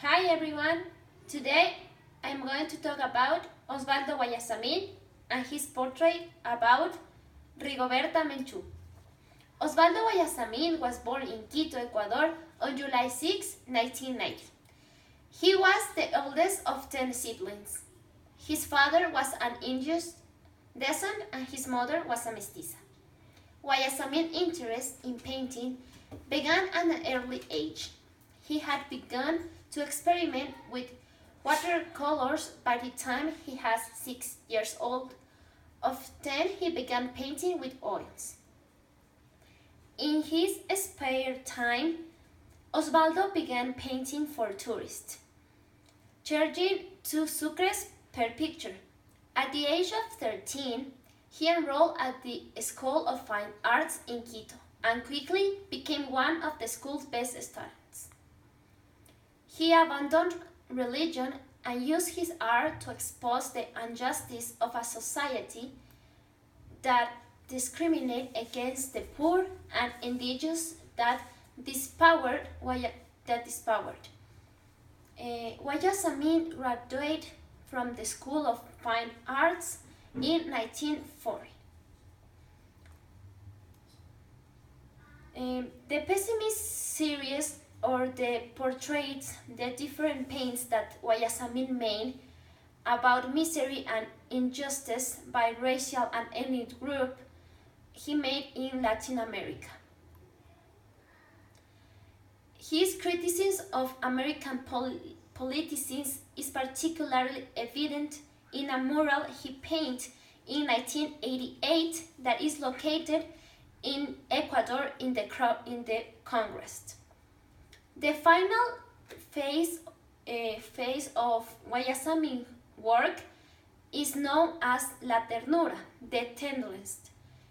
Hi everyone! Today I'm going to talk about Oswaldo Guayasamin and his portrait about Rigoberta Menchú. Oswaldo Guayasamin was born in Quito, Ecuador on July 6, 1990. He was the oldest of 10 siblings. His father was an Indian descent and his mother was a mestiza. Guayasamin's interest in painting began at an early age. He had begun to experiment with watercolors by the time he was 6 years old. Of 10, he began painting with oils. In his spare time, Osvaldo began painting for tourists, charging 2 sucres per picture. At the age of 13, he enrolled at the School of Fine Arts in Quito and quickly became one of the school's best students. He abandoned religion and used his art to expose the injustice of a society that discriminates against the poor and indigenous that dispowered. Guayasamin graduated from the School of Fine Arts in 1940. The pessimist series or the portraits, the different paints that Guayasamin made about misery and injustice by racial and ethnic group, he made in Latin America. His criticism of American politicians is particularly evident in a mural he painted in 1988 that is located in Ecuador in the Congress. The final phase of Guayasamin's work is known as La Ternura, the tenderness.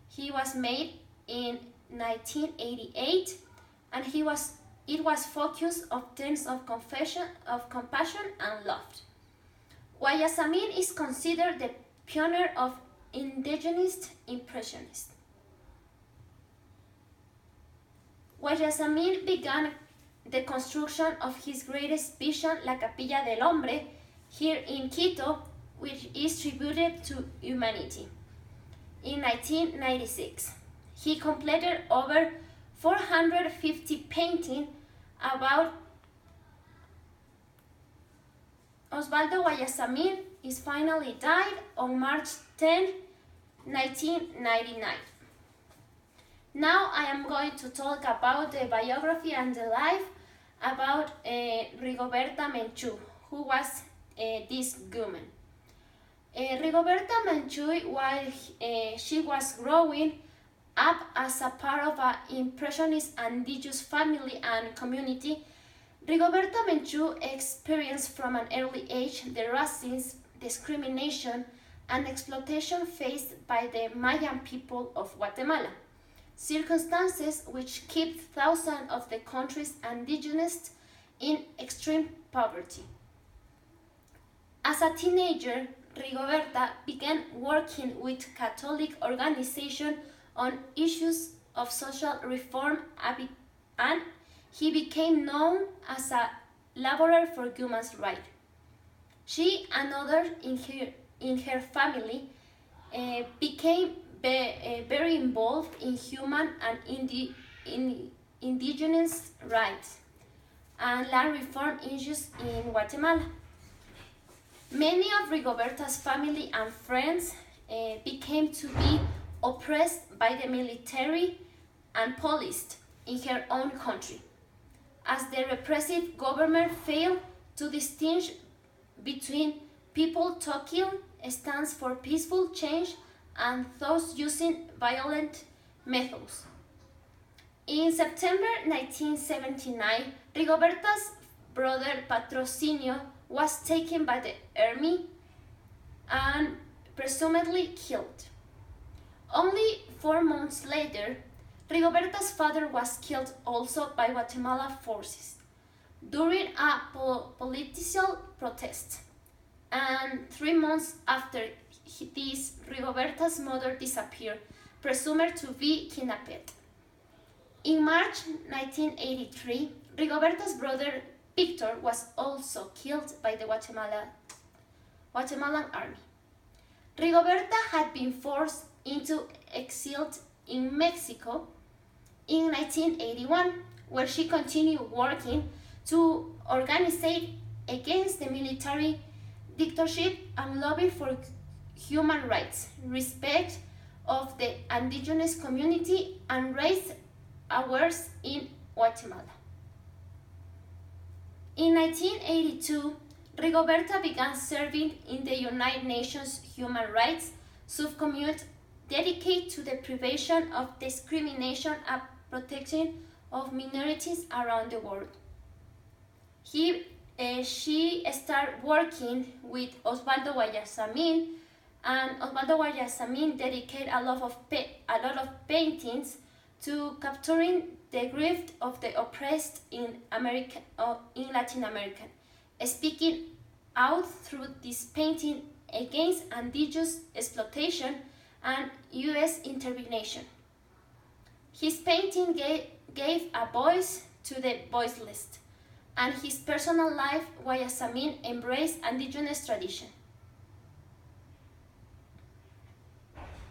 He was made in 1988 and it was focused on themes of compassion and love. Guayasamin is considered the pioneer of indigenous impressionists. Guayasamin began the construction of his greatest vision, La Capilla del Hombre, here in Quito, which is tributed to humanity. In 1996, he completed over 450 paintings about Osvaldo Guayasamin. Is finally died on March 10, 1999. Now I am going to talk about the biography and the life about Rigoberta Menchú, who was this woman. Rigoberta Menchú, while she was growing up as a part of an impressionist and indigenous family and community, Rigoberta Menchú experienced from an early age the racism, discrimination, and exploitation faced by the Mayan people of Guatemala, circumstances which kept thousands of the country's indigenous in extreme poverty. As a teenager, Rigoberta began working with Catholic organizations on issues of social reform and he became known as a laborer for human rights. She and others in her family became very involved in human and indigenous rights and land reform issues in Guatemala. Many of Rigoberta's family and friends became to be oppressed by the military and police in her own country, as the repressive government failed to distinguish between people talking stands for peaceful change and those using violent methods. In September 1979, Rigoberta's brother Patrocinio was taken by the army and presumably killed. Only 4 months later, Rigoberta's father was killed also by Guatemala forces during a political protest. And 3 months after this, Rigoberta's mother disappeared, presumed to be kidnapped. In March 1983, Rigoberta's brother Victor was also killed by the Guatemalan army. Rigoberta had been forced into exile in Mexico in 1981, where she continued working to organize against the military dictatorship and lobby for human rights, respect of the indigenous community, and raise awareness in Guatemala. In 1982, Rigoberta began serving in the United Nations Human Rights Subcommittee dedicated to the prevention of discrimination and protection of minorities around the world. She started working with Oswaldo Guayasamin, and Oswaldo Guayasamin dedicated a lot of paintings to capturing the grief of the oppressed in Latin America, speaking out through this painting against indigenous exploitation and U.S. intervention. His painting gave a voice to the voiceless, and his personal life, Guayasamin embraced indigenous tradition.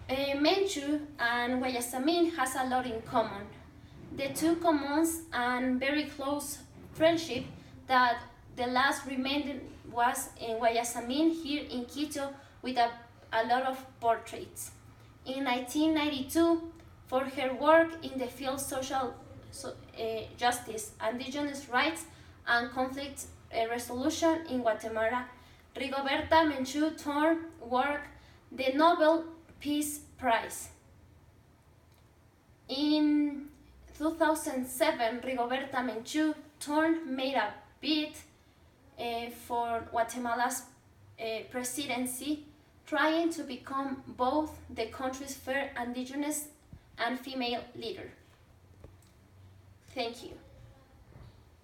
Menchu and Guayasamin has a lot in common. The two commons and very close friendship that the last remained was in Guayasamin here in Quito with a lot of portraits. In 1992, for her work in the field social justice, indigenous rights, and conflict resolution in Guatemala, Rigoberta Menchú Thorne work the Nobel Peace Prize. In 2007, Rigoberta Menchú Thorne made a bid for Guatemala's presidency, trying to become both the country's first indigenous and female leader. Thank you.